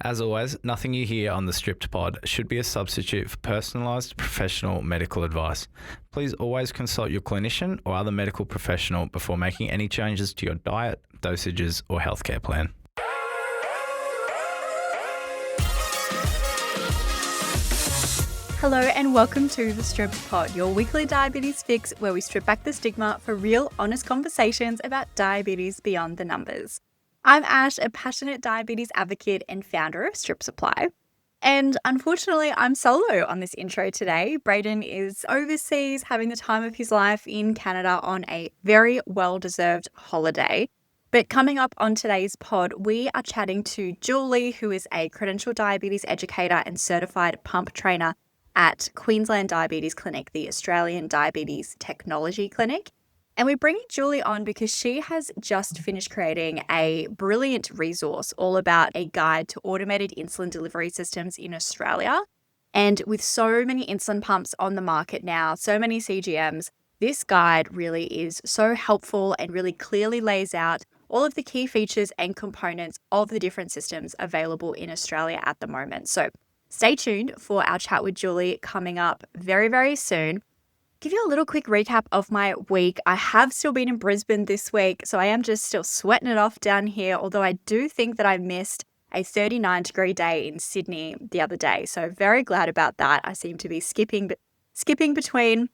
As always, nothing you hear on the Stripped Pod should be a substitute for personalised professional medical advice. Please always consult your clinician or other medical professional before making any changes to your diet, dosages, or healthcare plan. Hello and welcome to the Stripped Pod, your weekly diabetes fix where we strip back the stigma for real, honest conversations about diabetes beyond the numbers. I'm Ash, a passionate diabetes advocate and founder of Strip Supply. And unfortunately, I'm solo on this intro today. Braden is overseas having the time of his life in Canada on a very well-deserved holiday. But coming up on today's pod, we are chatting to Julie, who is a credentialed diabetes educator and certified pump trainer at Queensland Diabetes Clinic, the Australian Diabetes Technology Clinic. And we're bringing Julie on because she has just finished creating a brilliant resource all about a guide to automated insulin delivery systems in Australia. And with so many insulin pumps on the market now, so many CGMs, this guide really is so helpful and really clearly lays out all of the key features and components of the different systems available in Australia at the moment. So stay tuned for our chat with Julie coming up very, very soon. Give you a little quick recap of my week. I have still been in Brisbane this week, so I am just still sweating it off down here, although I do think that I missed a 39-degree day in Sydney the other day. So very glad about that. I seem to be skipping between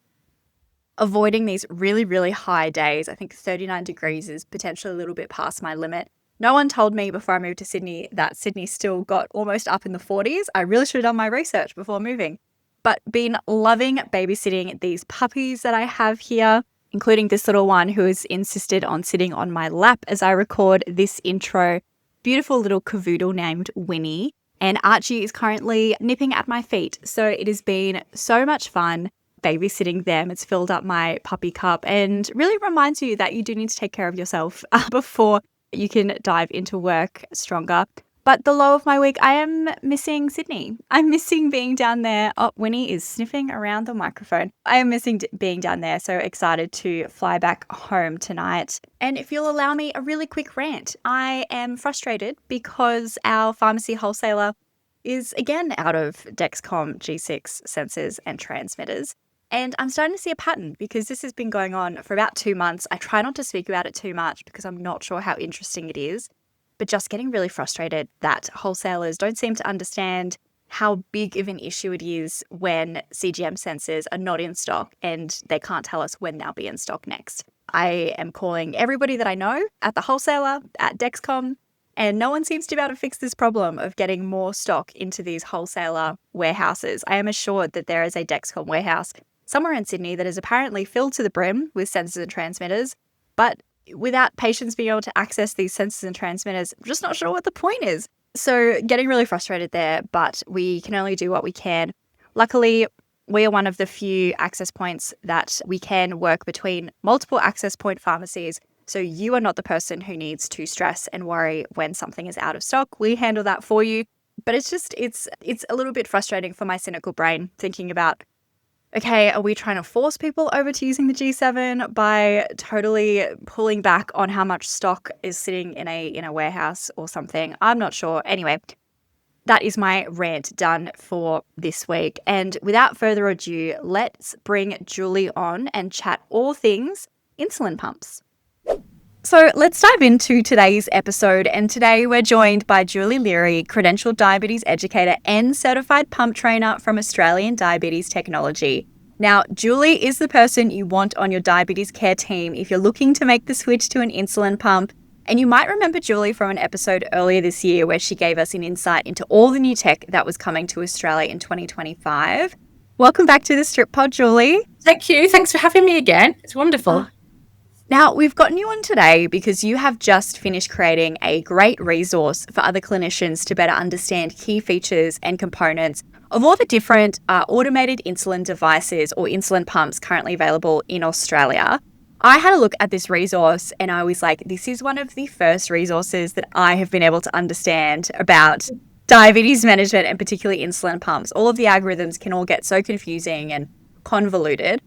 avoiding these really, really high days. I think 39 degrees is potentially a little bit past my limit. No one told me before I moved to Sydney that Sydney still got almost up in the 40s. I really should have done my research before moving. But been loving babysitting these puppies that I have here, including this little one who has insisted on sitting on my lap as I record this intro. Beautiful little cavoodle named Winnie. And Archie is currently nipping at my feet. So it has been so much fun babysitting them. It's filled up my puppy cup and really reminds you that you do need to take care of yourself before you can dive into work stronger. But the low of my week, I am missing Sydney. I'm missing being down there. Oh, Winnie is sniffing around the microphone. I am missing being down there. So excited to fly back home tonight. And if you'll allow me a really quick rant, I am frustrated because our pharmacy wholesaler is again out of Dexcom G6 sensors and transmitters. And I'm starting to see a pattern because this has been going on for about 2 months. I try not to speak about it too much because I'm not sure how interesting it is. But just getting really frustrated that wholesalers don't seem to understand how big of an issue it is when CGM sensors are not in stock and they can't tell us when they'll be in stock next. I am calling everybody that I know at the wholesaler, at Dexcom, and no one seems to be able to fix this problem of getting more stock into these wholesaler warehouses. I am assured that there is a Dexcom warehouse somewhere in Sydney that is apparently filled to the brim with sensors and transmitters, but without patients being able to access these sensors and transmitters, I'm just not sure what the point is. So getting really frustrated there, but we can only do what we can. Luckily, we are one of the few access points that we can work between multiple access point pharmacies. So you are not the person who needs to stress and worry when something is out of stock. We handle that for you. But it's a little bit frustrating for my cynical brain thinking about, okay, are we trying to force people over to using the G7 by totally pulling back on how much stock is sitting in a warehouse or something? I'm not sure. Anyway, that is my rant done for this week. And without further ado, let's bring Julie on and chat all things insulin pumps. So let's dive into today's episode. And today we're joined by Julie Leary, credentialed diabetes educator and certified pump trainer from Australian Diabetes Technology. Now, Julie is the person you want on your diabetes care team if you're looking to make the switch to an insulin pump. And you might remember Julie from an episode earlier this year where she gave us an insight into all the new tech that was coming to Australia in 2025. Welcome back to the Strip Pod, Julie. Thank you. Thanks for having me again. It's wonderful. Now, we've gotten you on today because you have just finished creating a great resource for other clinicians to better understand key features and components of all the different automated insulin devices or insulin pumps currently available in Australia. I had a look at this resource and I was like, this is one of the first resources that I have been able to understand about diabetes management and particularly insulin pumps. All of the algorithms can all get so confusing and convoluted.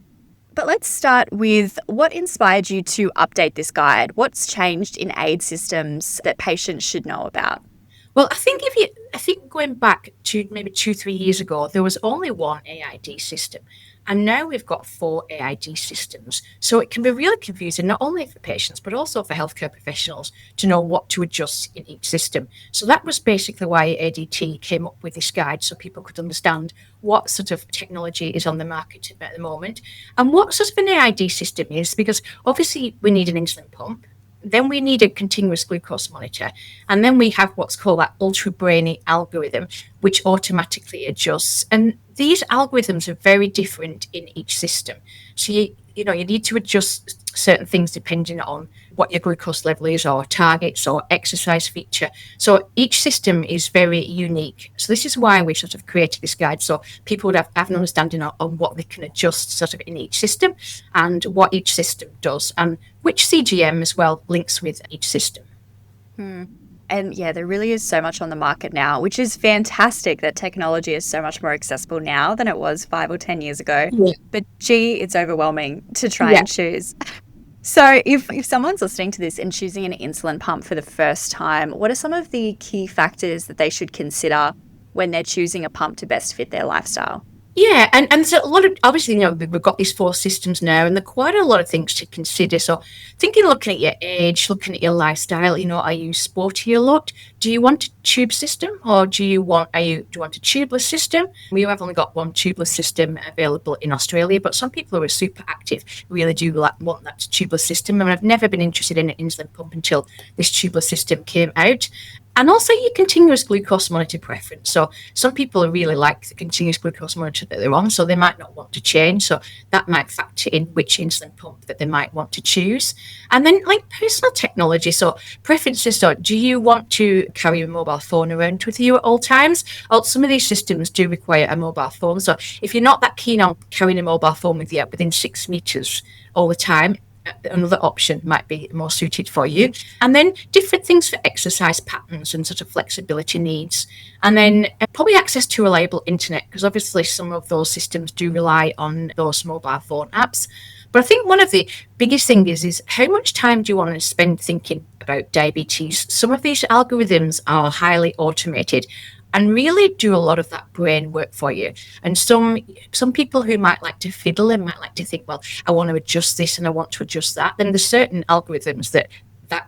But let's start with what inspired you to update this guide? What's changed in aid systems that patients should know about? Well, I think going back to maybe 2, 3 years ago, there was only one AID system. And now we've got 4 AID systems. So it can be really confusing, not only for patients, but also for healthcare professionals to know what to adjust in each system. So that was basically why ADT came up with this guide so people could understand what sort of technology is on the market at the moment and what sort of an AID system is, because obviously we need an insulin pump. Then we need a continuous glucose monitor. And then we have what's called that ultra brainy algorithm, which automatically adjusts. And these algorithms are very different in each system. So you need to adjust certain things depending on what your glucose level is, or targets, or exercise feature. So each system is very unique. So this is why we sort of created this guide, so people would have an understanding on what they can adjust sort of in each system and what each system does, and which CGM as well links with each system. And yeah, there really is so much on the market now, which is fantastic that technology is so much more accessible now than it was 5 or 10 years ago. Yeah. But gee, it's overwhelming to try and choose. So if someone's listening to this and choosing an insulin pump for the first time, what are some of the key factors that they should consider when they're choosing a pump to best fit their lifestyle? Yeah, and there's a lot of, obviously, we've got these 4 systems now, and there are quite a lot of things to consider. So looking at your age, looking at your lifestyle, are you sporty a lot? Do you want a tube system, or do you want a tubeless system? We have only got one tubeless system available in Australia, but some people who are super active really do want that tubeless system. And I've never been interested in an insulin pump until this tubeless system came out. And also your continuous glucose monitor preference. So some people really like the continuous glucose monitor that they're on, so they might not want to change. So that might factor in which insulin pump that they might want to choose. And then like personal technology. So preferences. So do you want to carry a mobile phone around with you at all times? Well, some of these systems do require a mobile phone. So if you're not that keen on carrying a mobile phone with you within 6 meters all the time, another option might be more suited for you. And then different things for exercise patterns and sort of flexibility needs. And then probably access to reliable internet, because obviously some of those systems do rely on those mobile phone apps. But I think one of the biggest things is how much time do you want to spend thinking about diabetes? Some of these algorithms are highly automated and really do a lot of that brain work for you. And some people who might like to fiddle and might like to think, well, I want to adjust this and I want to adjust that, then there's certain algorithms that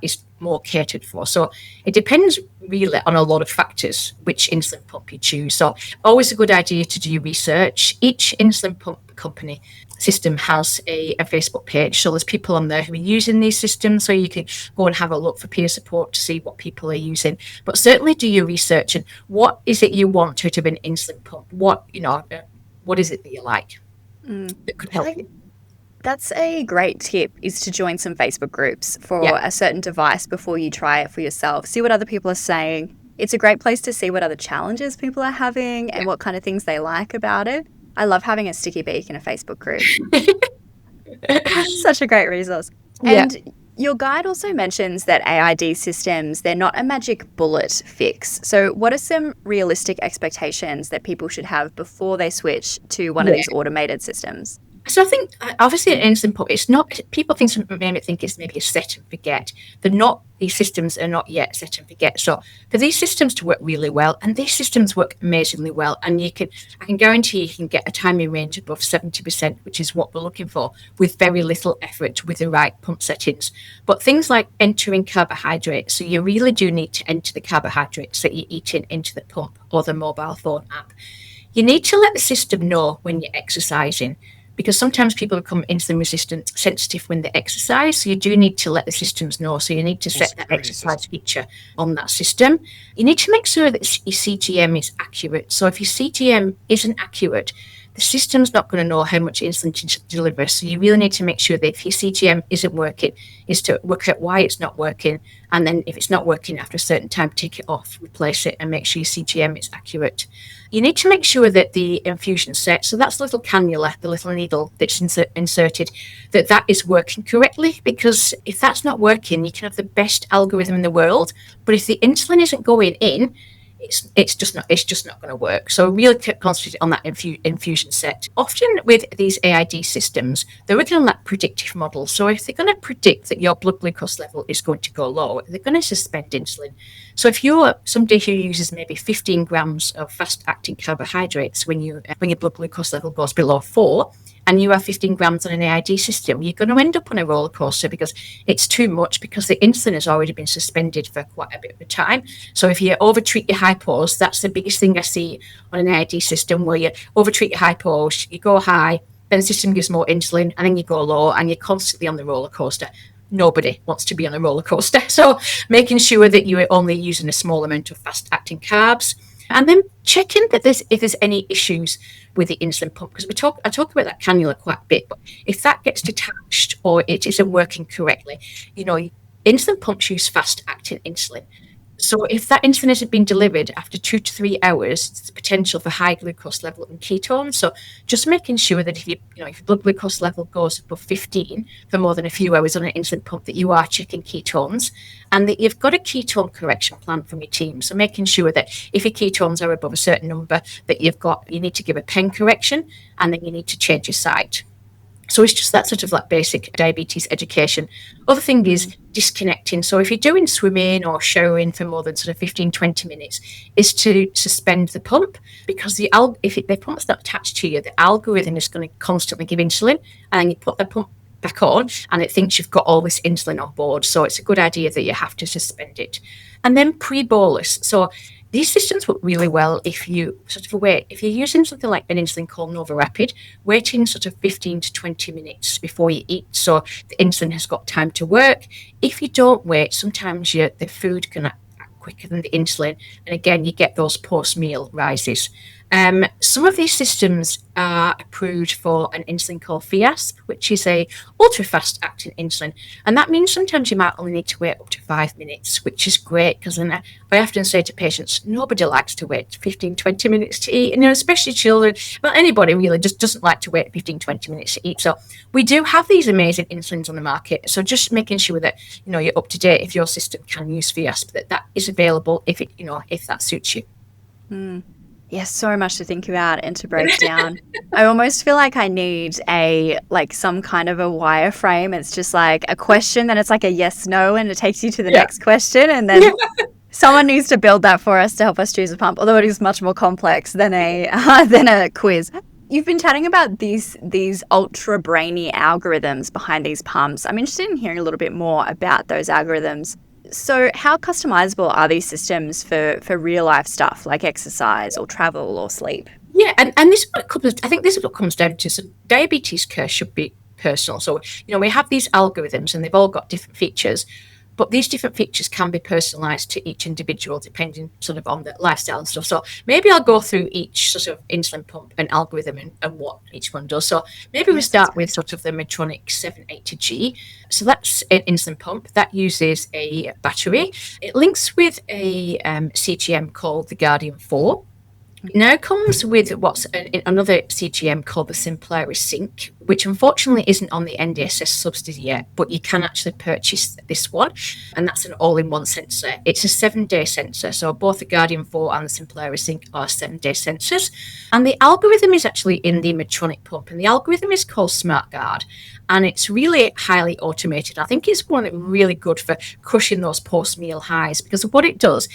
is more catered for. So it depends really on a lot of factors which insulin pump you choose. So always a good idea to do research. Each insulin pump company system has a Facebook page. So there's people on there who are using these systems, so you can go and have a look for peer support to see what people are using. But certainly do your research and what is it you want out of an insulin pump? What is it that you like that could help you? That's a great tip, is to join some Facebook groups for a certain device before you try it for yourself. See what other people are saying. It's a great place to see what other challenges people are having and what kind of things they like about it. I love having a sticky beak in a Facebook group. Such a great resource. And your guide also mentions that AID systems, they're not a magic bullet fix. So what are some realistic expectations that people should have before they switch to one of these automated systems? So I think obviously an insulin pump, it's not, people think it's maybe a set and forget. These systems are not yet set and forget. So for these systems to work really well, and these systems work amazingly well, and I can guarantee you can get a timing range above 70%, which is what we're looking for, with very little effort with the right pump settings. But things like entering carbohydrates, so you really do need to enter the carbohydrates that you're eating into the pump or the mobile phone app. You need to let the system know when you're exercising, because sometimes people become insulin resistant sensitive when they exercise. So you do need to let the systems know. So you need to set that exercise feature on that system. You need to make sure that your CGM is accurate. So if your CGM isn't accurate, the system's not going to know how much insulin to deliver. So you really need to make sure that if your CGM isn't working, is to work out why it's not working. And then if it's not working after a certain time, take it off, replace it, and make sure your CGM is accurate. You need to make sure that the infusion set, so that's the little cannula, the little needle that's inserted, that is working correctly, because if that's not working, you can have the best algorithm in the world, but if the insulin isn't going in, it's just not going to work. So really concentrate on that infusion set. Often with these AID systems, they're working on that predictive model. So if they're going to predict that your blood glucose level is going to go low, they're going to suspend insulin. So if you're somebody who uses maybe 15 grams of fast-acting carbohydrates when your blood glucose level goes below 4, and you have 15 grams on an AID system, you're going to end up on a roller coaster because it's too much, because the insulin has already been suspended for quite a bit of time. So if you overtreat your hypos, that's the biggest thing I see on an AID system, where you overtreat your hypos, you go high, then the system gives more insulin, and then you go low, and you're constantly on the roller coaster. Nobody wants to be on a roller coaster. So making sure that you're only using a small amount of fast-acting carbs, and then checking that if there's any issues with the insulin pump, because I talk about that cannula quite a bit, but if that gets detached or it isn't working correctly, insulin pumps use fast-acting insulin. So if that insulin isn't being delivered after 2 to 3 hours, there's potential for high glucose level and ketones. So just making sure that if your blood glucose level goes above 15 for more than a few hours on an insulin pump, that you are checking ketones, and that you've got a ketone correction plan from your team. So making sure that if your ketones are above a certain number, that you need to give a pen correction, and then you need to change your site. So it's just that sort of like basic diabetes education. Other thing is disconnecting. So if you're doing swimming or showering for more than sort of 15, 20 minutes, is to suspend the pump, because the pump's not attached to you, the algorithm is going to constantly give insulin, and then you put the pump back on and it thinks you've got all this insulin on board. So it's a good idea that you have to suspend it. And then pre-bolus. So these systems work really well if you if you're using something like an insulin called Nova Rapid, waiting sort of 15 to 20 minutes before you eat, so the insulin has got time to work. If you don't wait, sometimes the food can act quicker than the insulin, and again, you get those post-meal rises. Some of these systems are approved for an insulin called Fiasp, which is a ultra-fast acting insulin. And that means sometimes you might only need to wait up to 5 minutes, which is great, because I often say to patients, nobody likes to wait 15, 20 minutes to eat, and especially children. Well, anybody really just doesn't like to wait 15, 20 minutes to eat. So we do have these amazing insulins on the market. So just making sure that, you're up to date if your system can use Fiasp, that is available if that suits you. Yes, so much to think about and to break down. I almost feel like I need some kind of a wireframe. It's just like a question, then it's like a yes, no, and it takes you to the next question. And then someone needs to build that for us to help us choose a pump, although it is much more complex than a quiz. You've been chatting about these ultra brainy algorithms behind these pumps. I'm interested in hearing a little bit more about those algorithms. So how customizable are these systems for real life stuff like exercise or travel or sleep? Yeah, and this I think this is what comes down to. So diabetes care should be personal. So, we have these algorithms and they've all got different features, but these different features can be personalized to each individual depending sort of on the lifestyle and stuff. So maybe I'll go through each sort of insulin pump and algorithm and what each one does. So maybe we start with sort of the Medtronic 780G. So that's an insulin pump that uses a battery. It links with a CGM called the Guardian 4. It now comes with what's another CGM called the Simplera Sync, which unfortunately isn't on the NDSS subsidy yet, but you can actually purchase this one, and that's an all-in-one sensor. It's a 7-day sensor, so both the Guardian 4 and the Simplera Sync are 7-day sensors, and the algorithm is actually in the Medtronic pump, and the algorithm is called SmartGuard, and it's really highly automated. I think it's one really good for crushing those post-meal highs, because what it does,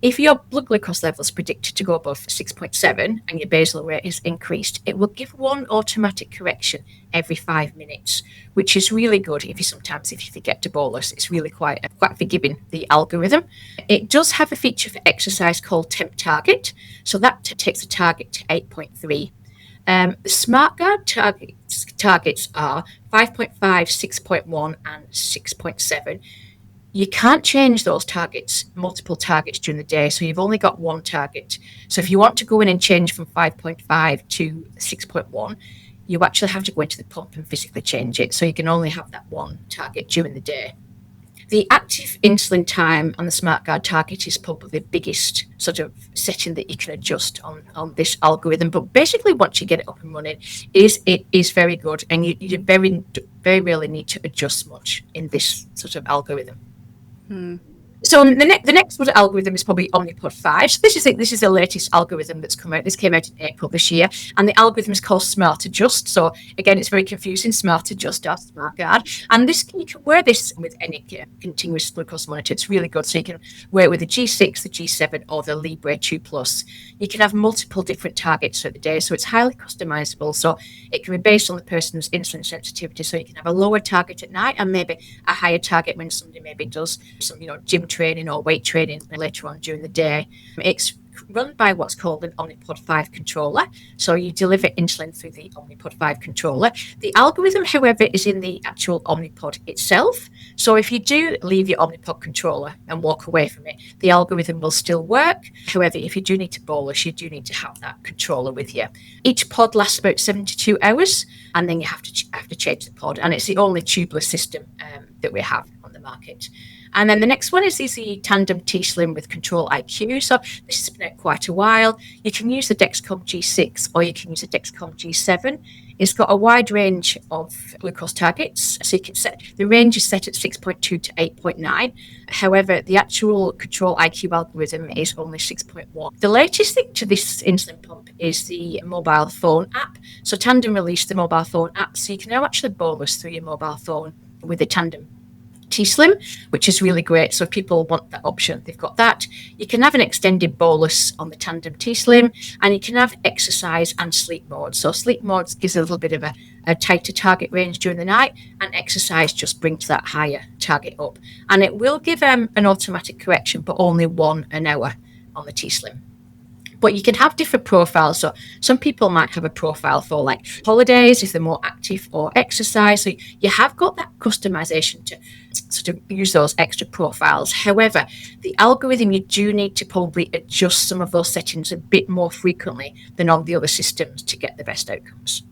if your blood glucose level is predicted to go above 6.7 and your basal rate is increased, it will give one automatic correction every 5 minutes, which is really good if you forget to bolus. It's really quite forgiving, the algorithm. It does have a feature for exercise called Temp Target, so that takes the target to 8.3. The SmartGuard targets are 5.5, 6.1 and 6.7. You can't change those targets, multiple targets during the day, so you've only got one target. So if you want to go in and change from 5.5 to 6.1, you actually have to go into the pump and physically change it. So you can only have that one target during the day. The active insulin time on the SmartGuard target is probably the biggest sort of setting that you can adjust on this algorithm. But basically, once you get it up and running, it is very good, and you very, very rarely need to adjust much in this sort of algorithm. So the next one algorithm is probably Omnipod 5. So this is the latest algorithm that's come out. This came out in April this year, and the algorithm is called Smart Adjust. So again, it's very confusing. Smart Adjust or Smart Guard, and you can wear this with any continuous glucose monitor. It's really good. So you can wear it with the G6, the G7, or the Libre 2 Plus. You can have multiple different targets throughout the day, so it's highly customizable. So it can be based on the person's insulin sensitivity. So you can have a lower target at night and maybe a higher target when somebody maybe does some, gym training or weight training later on during the day. It's run by what's called an Omnipod 5 controller. So you deliver insulin through the Omnipod 5 controller. The algorithm, however, is in the actual Omnipod itself. So if you do leave your Omnipod controller and walk away from it, the algorithm will still work. However, if you do need to bolus, you do need to have that controller with you. Each pod lasts about 72 hours, and then you have to change the pod. And it's the only tubeless system that we have on the market. And then the next one is the Tandem T-Slim with Control IQ. So this has been out quite a while. You can use the Dexcom G6 or you can use the Dexcom G7. It's got a wide range of glucose targets. So you can set, the range is set at 6.2 to 8.9. However, the actual Control IQ algorithm is only 6.1. The latest thing to this insulin pump is the mobile phone app. So Tandem released the mobile phone app. So you can now actually bolus through your mobile phone with the Tandem T-Slim, which is really great. So if people want that option, they've got that. You can have an extended bolus on the Tandem T-Slim, and you can have exercise and sleep mode. So sleep mode gives a little bit of a tighter target range during the night, and exercise just brings that higher target up. And it will give an automatic correction, but only 1 an hour on the T-Slim. But you can have different profiles. So some people might have a profile for like holidays if they're more active or exercise. So you have got that customization to sort of use those extra profiles. However, the algorithm, you do need to probably adjust some of those settings a bit more frequently than on the other systems to get the best outcomes.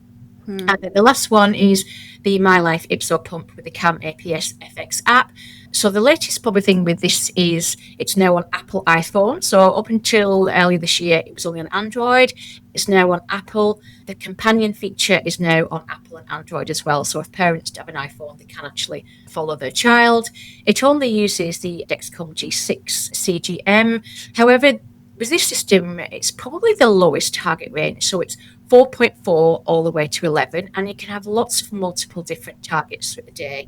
And then the last one is the MyLife Ipso pump with the CAM APS FX app. So the latest probably thing with this is it's now on Apple iPhone. So up until earlier this year, it was only on Android. It's now on Apple. The companion feature is now on Apple and Android as well. So if parents have an iPhone, they can actually follow their child. It only uses the Dexcom G6 CGM. However, with this system, it's probably the lowest target range. So it's 4.4 all the way to 11, and you can have lots of multiple different targets through the day.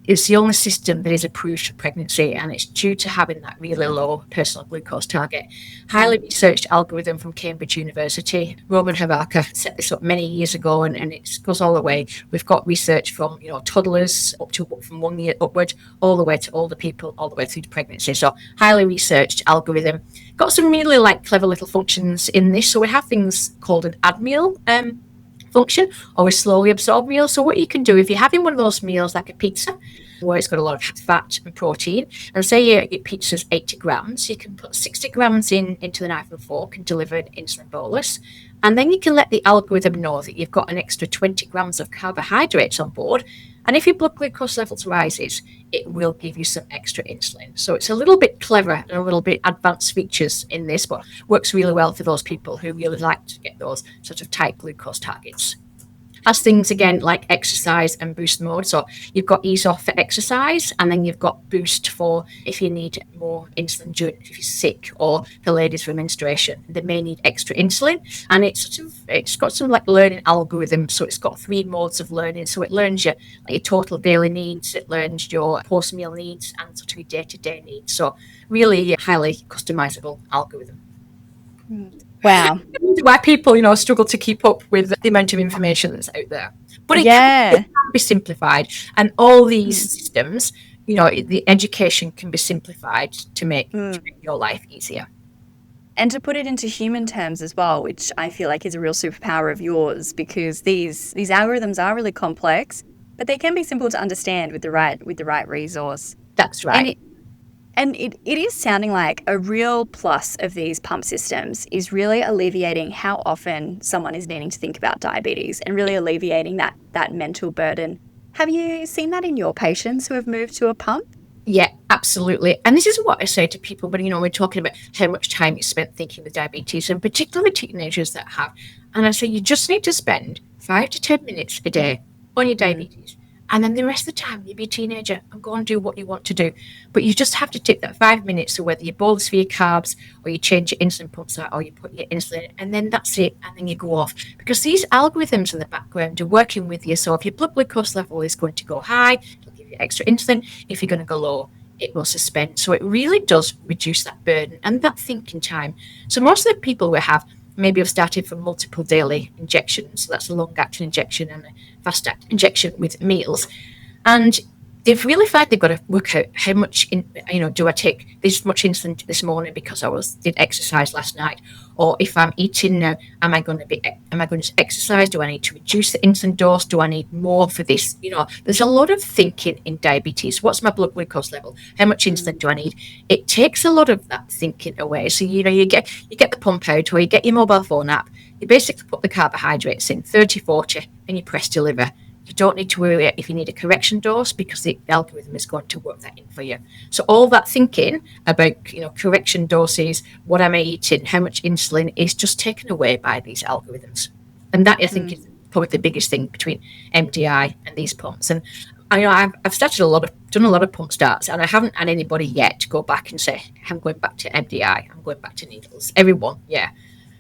It's the only system that is approved for pregnancy, and it's due to having that really low personal glucose target. Highly researched algorithm from Cambridge University. Roman Havaka set this up many years ago, and it goes all the way. We've got research from toddlers up to from 1 year upward, all the way to older people, all the way through to pregnancy. So highly researched algorithm. Got some really clever little functions in this. So we have things called an add meal function or a slowly absorbed meal. So what you can do if you're having one of those meals like a pizza where it's got a lot of fat and protein, and say your pizza's 80 grams, you can put 60 grams into the knife and fork and deliver an insulin bolus, and then you can let the algorithm know that you've got an extra 20 grams of carbohydrates on board, and if your blood glucose levels rises, it will give you some extra insulin. So it's a little bit clever and a little bit advanced features in this, but works really well for those people who really like to get those sort of tight glucose targets. As things again like exercise and boost mode. So you've got ease off for exercise, and then you've got boost for if you need more insulin during if you're sick, or the ladies with menstruation, they may need extra insulin. And it's got some learning algorithm. So it's got 3 modes of learning. So it learns your total daily needs, it learns your post meal needs, and sort of your day-to-day needs. So really highly customizable algorithm. Wow. Why people, struggle to keep up with the amount of information that's out there. But it can be simplified. And all these systems, the education can be simplified to make your life easier. And to put it into human terms as well, which I feel like is a real superpower of yours, because these algorithms are really complex, but they can be simple to understand with the right resource. That's right. And it is sounding like a real plus of these pump systems is really alleviating how often someone is needing to think about diabetes and really alleviating that mental burden. Have you seen that in your patients who have moved to a pump? Yeah, absolutely. And this is what I say to people when, we're talking about how much time is spent thinking with diabetes, and particularly teenagers that have. And I say you just need to spend 5 to 10 minutes a day on your diabetes. And then the rest of the time, you be a teenager and go and do what you want to do. But you just have to take that 5 minutes. So whether you bolus for your carbs or you change your insulin pumps out or you put your insulin, and then that's it. And then you go off. Because these algorithms in the background are working with you. So if your blood glucose level is going to go high, it'll give you extra insulin. If you're going to go low, it will suspend. So it really does reduce that burden and that thinking time. So most of the people we have maybe have started from multiple daily injections. So that's a long-acting injection and a fast-acting injection with meals. And they've really found they've got to work out how much, do I take this much insulin this morning because I did exercise last night, or if I'm eating now, am I going to exercise? Do I need to reduce the insulin dose? Do I need more for this? There's a lot of thinking in diabetes. What's my blood glucose level? How much insulin do I need? It takes a lot of that thinking away. So you get the pump out, or you get your mobile phone app. You basically put the carbohydrates in 30, 40, and you press deliver. You don't need to worry if you need a correction dose because the algorithm is going to work that in for you. So all that thinking about, correction doses, what am I eating, how much insulin is just taken away by these algorithms. And that, I think, is probably the biggest thing between MDI and these pumps. And I've done a lot of pump starts, and I haven't had anybody yet go back and say, I'm going back to MDI, I'm going back to needles. Everyone,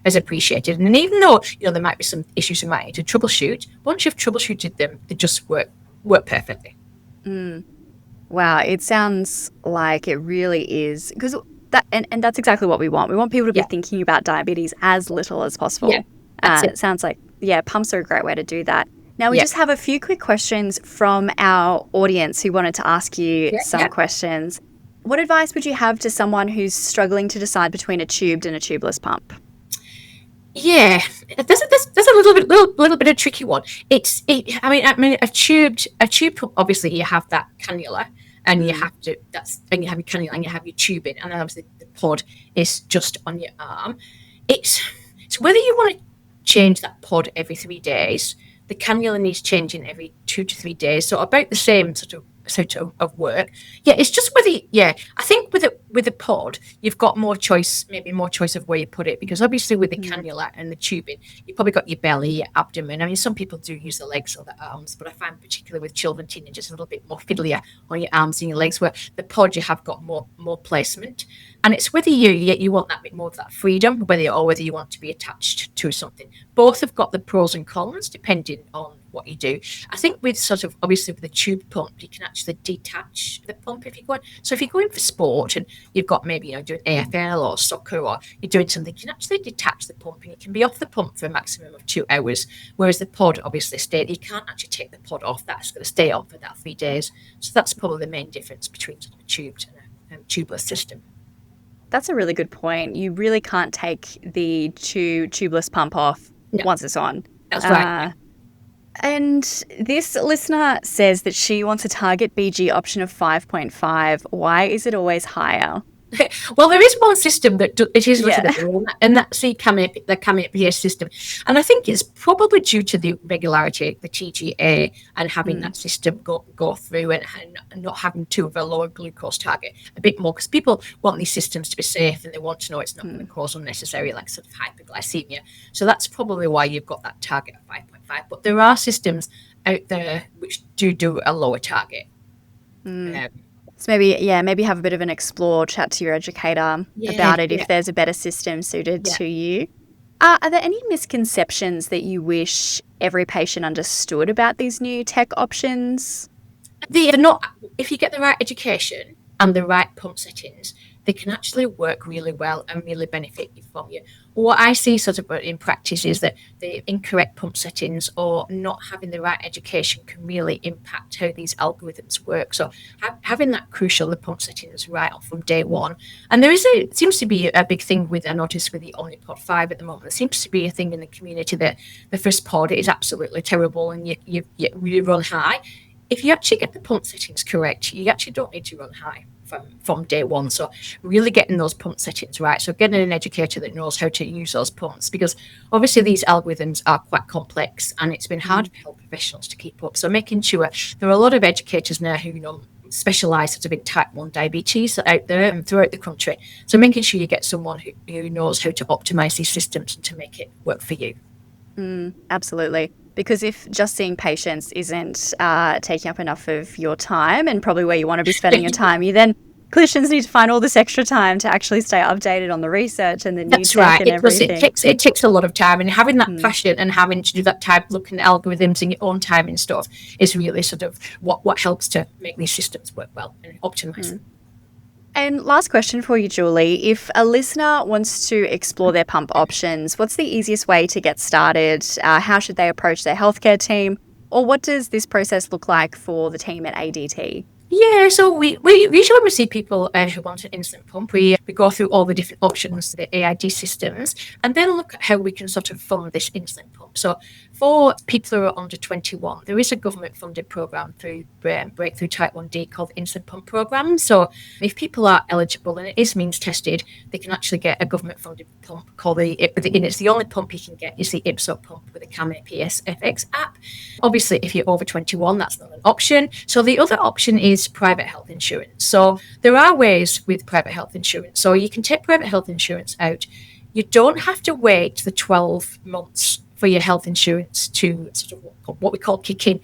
is appreciated. And even though, there might be some issues you might need to troubleshoot, once you've troubleshooted them, they just work perfectly. Wow, it sounds like it really is, because and that's exactly what we want. We want people to be thinking about diabetes as little as possible. It sounds like, pumps are a great way to do that. Now, we just have a few quick questions from our audience who wanted to ask you some questions. What advice would you have to someone who's struggling to decide between a tubed and a tubeless pump? Yeah, that's a little bit of a tricky one. A tube pump, obviously you have that cannula, and you have your cannula and you have your tubing, and then obviously the pod is just on your arm. It's whether you want to change that pod every 3 days. The cannula needs changing every 2 to 3 days, so about the same sort of work. It's just whether I think with a pod you've got more choice of where you put it, because obviously with the cannula and the tubing you've probably got your belly, your abdomen. I mean, some people do use the legs or the arms, but I find particularly with children, teenagers, a little bit more fiddlier on your arms and your legs, where the pod you have got more placement. And it's whether you want that bit more of that freedom, whether you want to be attached to something. Both have got the pros and cons depending on what you do. I think with obviously with the tube pump, you can actually detach the pump if you go. So if you're going for sport and you've got maybe doing AFL or soccer, or you're doing something, you can actually detach the pump and you can be off the pump for a maximum of 2 hours. Whereas the pod obviously you can't actually take the pod off. That's going to stay on for that 3 days. So that's probably the main difference between a tubed and a tubeless system. That's a really good point. You really can't take the tubeless pump off once it's on. That's right. And this listener says that she wants a target BG option of 5.5. Why is it always higher? Well, there is one system that it is listed at the moment, and that's the CAMIP system. And I think it's probably due to the regularity, the TGA, and having that system go through and not having to have a lower glucose target a bit more, because people want these systems to be safe and they want to know it's not going to cause unnecessary sort of hyperglycemia. So that's probably why you've got that target of 5.5. But there are systems out there which do a lower target. So maybe have a bit of an explore, chat to your educator about it if there's a better system suited to you. Are there any misconceptions that you wish every patient understood about these new tech options? They're not. If you get the right education and the right pump settings, they can actually work really well and really benefit you from you. What I see sort of in practice is that the incorrect pump settings or not having the right education can really impact how these algorithms work. So having that crucial, the pump settings right on from day one. And seems to be a big thing I noticed with the Omnipod 5 at the moment. There seems to be a thing in the community that the first pod is absolutely terrible and you run high. If you actually get the pump settings correct, you actually don't need to run high from day one. So really getting those pump settings right. So getting an educator that knows how to use those pumps, because obviously these algorithms are quite complex and it's been hard for health professionals to keep up. So making sure there are a lot of educators now who specialise sort of in type 1 diabetes out there and throughout the country. So making sure you get someone who knows how to optimise these systems and to make it work for you. Absolutely. Because if just seeing patients isn't taking up enough of your time and probably where you want to be spending your time, you then clinicians need to find all this extra time to actually stay updated on the research and the new tech and everything. It takes a lot of time, and having that passion and having to do that time looking at algorithms and your own time and stuff is really sort of what helps to make these systems work well and optimize them. And last question for you, Julie. If a listener wants to explore their pump options, what's the easiest way to get started? How should they approach their healthcare team? Or what does this process look like for the team at ADT? Yeah, so we usually when we see people who want an insulin pump, we go through all the different options, the AID systems, and then look at how we can sort of fund this insulin pump. So for people who are under 21, there is a government-funded program through Breakthrough Type 1D called the Insulin Pump Program. So if people are eligible, and it is means tested, they can actually get a government-funded pump called it's the only pump you can get is the IPSO pump with the CAM PSFX app. Obviously, if you're over 21, that's not an option. So the other option is private health insurance. So there are ways with private health insurance. So you can take private health insurance out. You don't have to wait the 12 months for your health insurance to sort of what we call kick in.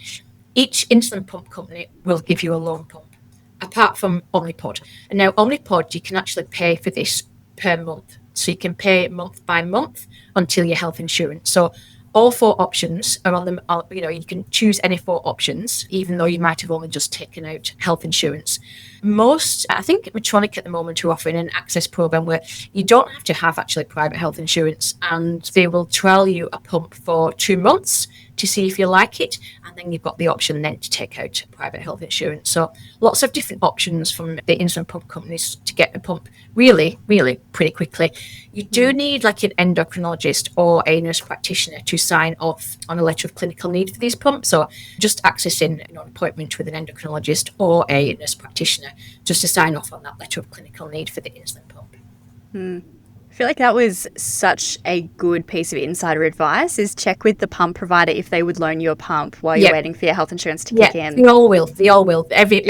Each insulin pump company will give you a loan pump, apart from Omnipod. And now Omnipod, you can actually pay for this per month. So you can pay month by month until your health insurance. So all 4 options are on them. You can choose any 4 options, even though you might have only just taken out health insurance. I think Medtronic at the moment are offering an access program where you don't have to have actually private health insurance, and they will trial you a pump for 2 months to see if you like it, and then you've got the option then to take out private health insurance. So lots of different options from the insulin pump companies to get a pump really, really pretty quickly. You do need like an endocrinologist or a nurse practitioner to sign off on a letter of clinical need for these pumps. So just accessing an appointment with an endocrinologist or a nurse practitioner just to sign off on that letter of clinical need for the insulin pump. I feel like that was such a good piece of insider advice, is check with the pump provider if they would loan you a pump while you're waiting for your health insurance to kick in. They all will. Every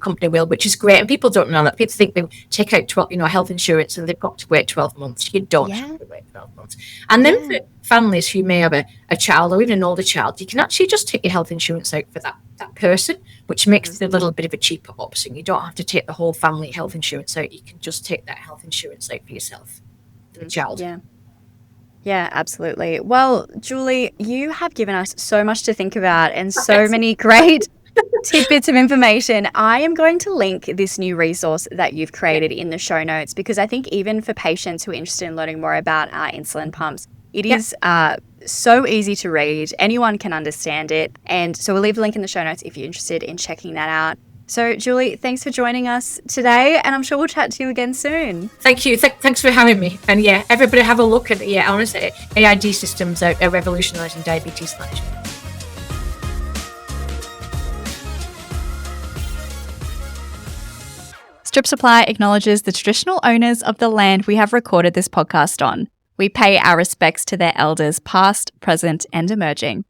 company will, which is great. And people don't know that. People think they take out health insurance and they've got to wait 12 months. You don't have to wait 12 months. And then for families who may have a child or even an older child, you can actually just take your health insurance out for that person, which makes it a little bit of a cheaper option. You don't have to take the whole family health insurance out. You can just take that health insurance out for yourself. Child. Yeah, absolutely. Well, Julie, you have given us so much to think about and so many great tidbits of information. I am going to link this new resource that you've created in the show notes, because I think even for patients who are interested in learning more about insulin pumps, it is so easy to read. Anyone can understand it. And so we'll leave a link in the show notes if you're interested in checking that out. So, Julie, thanks for joining us today, and I'm sure we'll chat to you again soon. Thank you. Thanks for having me. And everybody have a look at honestly, AID systems are revolutionising diabetes management. Strip Supply acknowledges the traditional owners of the land we have recorded this podcast on. We pay our respects to their elders, past, present, and emerging.